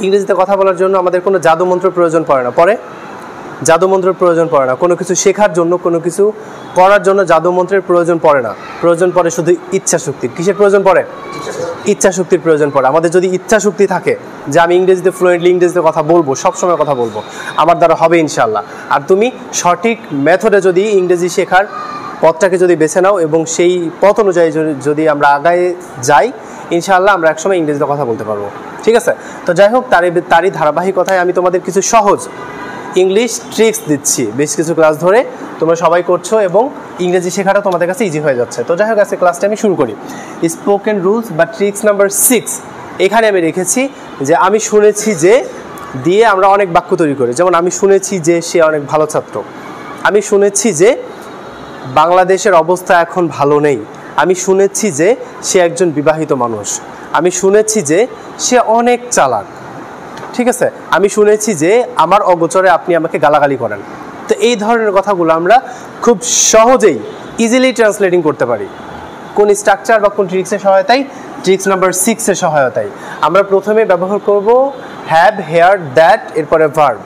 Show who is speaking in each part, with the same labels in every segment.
Speaker 1: ইংরেজিতে কথা বলার জন্য আমাদের কোনো জাদুমন্ত্রের প্রয়োজন পড়ে না, পড়ে? জাদুমন্ত্রের প্রয়োজন পড়ে না, কোনো কিছু শেখার জন্য, কোনো কিছু করার জন্য জাদুমন্ত্রের প্রয়োজন পড়ে না। প্রয়োজন পড়ে শুধু ইচ্ছা শক্তির। কিসের প্রয়োজন পড়ে? ইচ্ছা শক্তির প্রয়োজন পড়ে। আমাদের যদি ইচ্ছা শক্তি থাকে যে আমি ইংরেজিতে ফ্লুয়েন্টলি ইংরেজিতে কথা বলবো, সবসময় কথা বলবো, আমার দ্বারা হবে ইনশাল্লাহ। আর তুমি সঠিক মেথডে যদি ইংরেজি শেখার পথটাকে যদি বেছে নাও এবং সেই পথ অনুযায়ী যদি আমরা আগায় যাই, ইনশাআল্লাহ আমরা একসময় ইংরেজিতে কথা বলতে পারবো। ঠিক আছে? তো যাই হোক, তারই ধারাবাহিকতায় আমি তোমাদের কিছু সহজ ইংলিশ ট্রিক্স দিচ্ছি বেশ কিছু ক্লাস ধরে, তোমরা সবাই করছো এবং ইংরেজি শেখাটা তোমাদের কাছে ইজি হয়ে যাচ্ছে। তো যাই হোক, আজকে ক্লাসটা আমি শুরু করি। স্পোকেন রুলস বা ট্রিক্স নাম্বার 6, এখানে আমি রেখেছি যে আমি শুনেছি যে দিয়ে আমরা অনেক বাক্য তৈরি করি। যেমন আমি শুনেছি যে সে অনেক ভালো ছাত্র, আমি শুনেছি যে বাংলাদেশের অবস্থা এখন ভালো নেই, আমি শুনেছি যে সে একজন বিবাহিত মানুষ, আমি শুনেছি যে সে অনেক চালাক। ঠিক আছে? আমি শুনেছি যে আমার অগোচরে আপনি আমাকে গালাগালি করেন। তো এই ধরনের কথাগুলো আমরা খুব সহজেই ইজিলি ট্রান্সলেটিং করতে পারি। কোন স্ট্রাকচার বা কোন ট্রিক্সের সহায়তায়? ট্রিক্স নাম্বার 6 এর সহায়তায়। আমরা প্রথমে ব্যবহার করব হ্যাভ, হেয়ার, দ্যাট, এরপরে ভার্ব,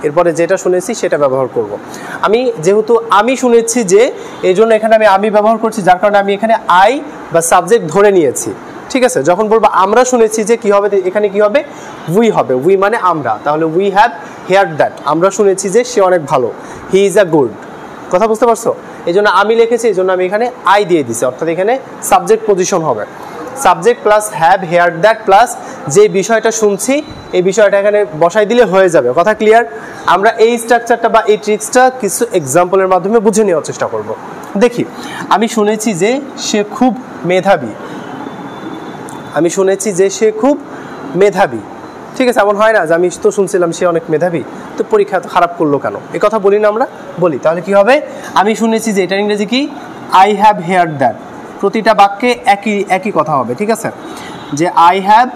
Speaker 1: এরপরে যেটা শুনেছি সেটা ব্যবহার করব। যেহেতু আমি শুনেছি যে, এই জন্য এখানে আমি ব্যবহার করছি, যার কারণে আমি এখানে আই বা সাবজেক্ট ধরে নিয়েছি। ঠিক আছে? যখন বলবো আমরা শুনেছি যে, কি হবে এখানে? কি হবে? উই হবে। উই মানে আমরা। তাহলে উই হ্যাভ হেয়ার দ্যাট, আমরা শুনেছি যে সে অনেক ভালো, হি ইজ আ গুড। কথা বুঝতে পারছো? এই জন্য আমি লিখেছি, এই জন্য আমি এখানে আই দিয়ে দিছি, অর্থাৎ এখানে সাবজেক্ট পজিশন হবে। Subject plus have, hear that plus যে বিষয়টা শুনছি এই বিষয়টা এখানে বসাই দিলে হয়ে যাবে। কথা ক্লিয়ার? আমরা এই স্ট্রাকচারটা বা এই ট্রিক্সটা কিছু এক্সাম্পলের মাধ্যমে বুঝে নেওয়ার চেষ্টা করব। দেখি, আমি শুনেছি যে সে খুব মেধাবী, আমি শুনেছি যে সে খুব মেধাবী। ঠিক আছে? এমন হয় না যে আমি তো শুনছিলাম সে অনেক মেধাবী, তো পরীক্ষা এত খারাপ করলো কেন? এই কথা বলি না আমরা? বলি। তাহলে কি হবে? আমি শুনেছি যে, এটার ইংরেজি কি? I have heard that. প্রতিটা বাক্যে একই কথা হবে। ঠিক আছে? যে I have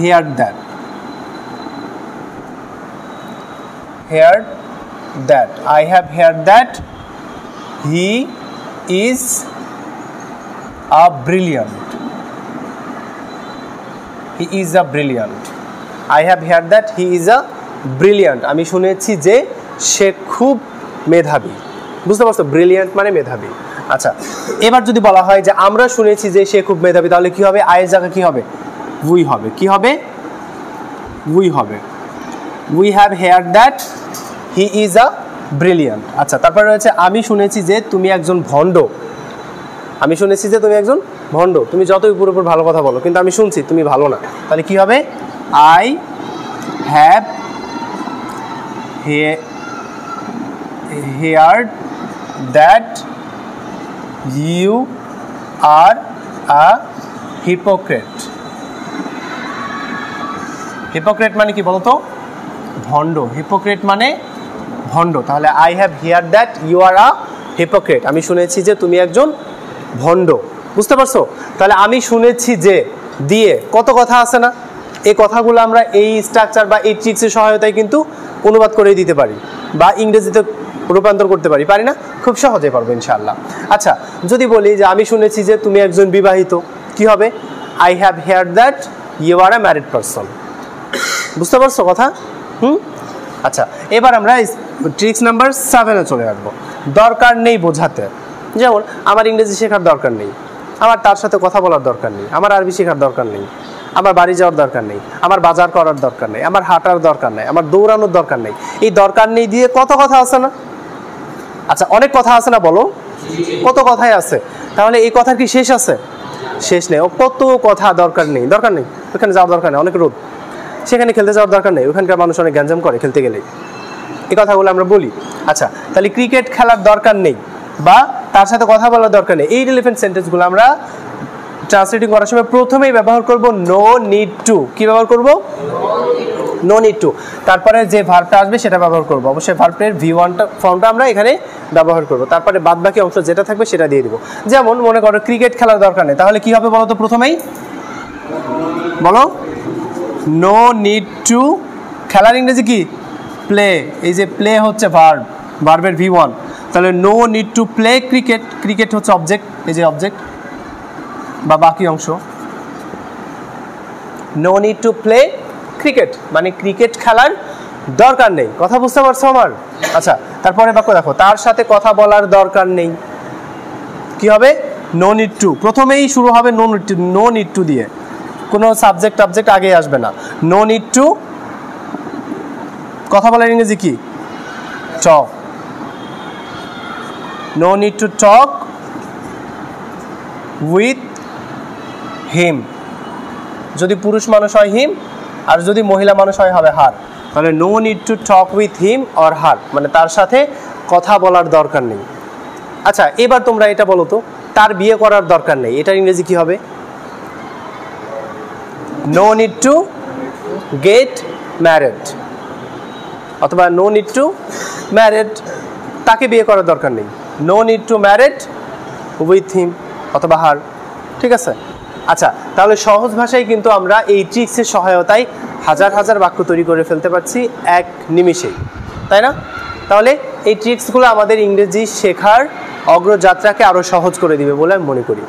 Speaker 1: heard that, heard that, I have heard that he is a brilliant, he is a brilliant. I have heard that he is a brilliant. আমি শুনেছি যে সে খুব মেধাবী। বুঝতে পারছো? ব্রিলিয়ান্ট মানে মেধাবী। আচ্ছা, এবার যদি বলা হয় যে আমরা শুনেছি যে সে খুব মেধাবী, তাহলে কি হবে? আয়ের জায়গা কি হবে? উই হবে। কি হবে? উই হবে। We have heard that he is a brilliant. আচ্ছা, তারপরে রয়েছে আমি শুনেছি যে তুমি একজন ভণ্ড, আমি শুনেছি যে তুমি একজন ভণ্ড। তুমি যতই উপর উপর ভালো কথা বলো, কিন্তু আমি শুনছি তুমি ভালো না। তাহলে কি হবে? I have heard that you are a hypocrite. hypocrite মানে কি বলতো? ভণ্ড। hypocrite মানে ভণ্ড। তাহলে I have heard that you are a hypocrite, আমি শুনেছি যে তুমি একজন ভণ্ড। বুঝতে পারছো? তাহলে আমি শুনেছি যে দিয়ে কত কথা আছে না? এই কথাগুলো আমরা এই স্ট্রাকচার বা এই ট্রিক্সের সহায়তায় কিন্তু অনুবাদ করে দিতে পারি বা ইংরেজিতে রূপান্তর করতে পারি। পারি না? খুব সহজে পারবো ইনশাআল্লাহ। আচ্ছা, যদি বলি যে আমি শুনেছি যে তুমি একজন বিবাহিত, কি হবে? I have heard that you are a married person. বুঝতে পারছো কথা? আচ্ছা, এবার আমরা ট্রিক্স নাম্বার 7-এ চলে আসবো। দরকার নেই বোঝাতে। যেমন আমার ইংরেজি শেখার দরকার নেই, আমার তার সাথে কথা বলার দরকার নেই, আমার আরবি শেখার দরকার নেই, আমার বাড়ি যাওয়ার দরকার নেই, আমার বাজার করার দরকার নেই, আমার হাঁটার দরকার নেই, আমার দৌড়ানোর দরকার নেই। এই দরকার নেই দিয়ে কত কথা আছে না? আচ্ছা, অনেক কথা আছে না? বলো, কত কথাই আছে। তাহলে এই কথার কি শেষ আছে? শেষ নেই। ও কত কথা দরকার নেই, দরকার নেই, ওখানে যাওয়ার দরকার নেই, অনেক রোদ, সেখানে খেলতে যাওয়ার দরকার নেই, ওখানকার মানুষ অনেক গ্যাঞ্জাম করে খেলতে গেলেই। এই কথাগুলো আমরা বলি। আচ্ছা, তাহলে ক্রিকেট খেলার দরকার নেই বা তার সাথে কথা বলার দরকার নেই, এই রিলেভেন্ট সেন্টেন্সগুলো আমরা ট্রান্সলেটিং করার সময় প্রথমেই ব্যবহার করব নো নিড টু। কি ব্যবহার করব? No need to. তারপরে যে ভার্বটা আসবে সেটা ব্যবহার করব। অবশ্যই ভার্বের V1 ফর্মটা আমরা এখানে ব্যবহার করব। তারপরে বাদ বাকি অংশ যেটা থাকবে সেটা দিয়ে দিব। যেমন মনে করো ক্রিকেট খেলার দরকার নেই, তাহলে কি হবে বলো তো? প্রথমেই বলো, নো নিড টু। খেলার ইংরেজি কি? প্লে। এই যে প্লে হচ্ছে ভার্ব, ভার্বের V1। তাহলে no need to play cricket. Cricket হচ্ছে অবজেক্ট, এই যে অবজেক্ট বা বাকি অংশ। No need to play cricket, মানে ক্রিকেট খেলার দরকার নেই। কথা বুঝতে পারছো আমার? আচ্ছা, তারপরে বাক্য দেখো, তার সাথে কথা বলার দরকার নেই। কি হবে? No need to. প্রথমেই শুরু হবে নো নিড টু দিয়ে, কোনো সাবজেক্ট টাবজেক্ট আগে আসবে না। নো নিড টু, কথা বলার ইংরেজি কি? Talk. No need to talk with him. যদি পুরুষ মানুষ হয় হিম, আর যদি মহিলা মানুষ হয় হবে হার। তাহলে no need to talk with him or her, মানে তার সাথে কথা বলার দরকার নেই। আচ্ছা, এবার তোমরা এটা বলো তো, তার বিয়ে করার দরকার নেই, এটার ইংরেজি কি হবে? No need to get married, অথবা নো নিড টু ম্যারেড, তাকে বিয়ে করার দরকার নেই। No need to married with him অথবা হার। ঠিক আছে? আচ্ছা, তাহলে সহজ ভাষায় কিন্তু আমরা এই ট্রিক্সের সহায়তায় হাজার হাজার বাক্য তৈরি করে ফেলতে পারছি এক নিমিষেই, তাই না? তাহলে এই ট্রিক্সগুলো আমাদের ইংরেজি শেখার অগ্রযাত্রাকে আরও সহজ করে দিবে বলে আমি মনে করি।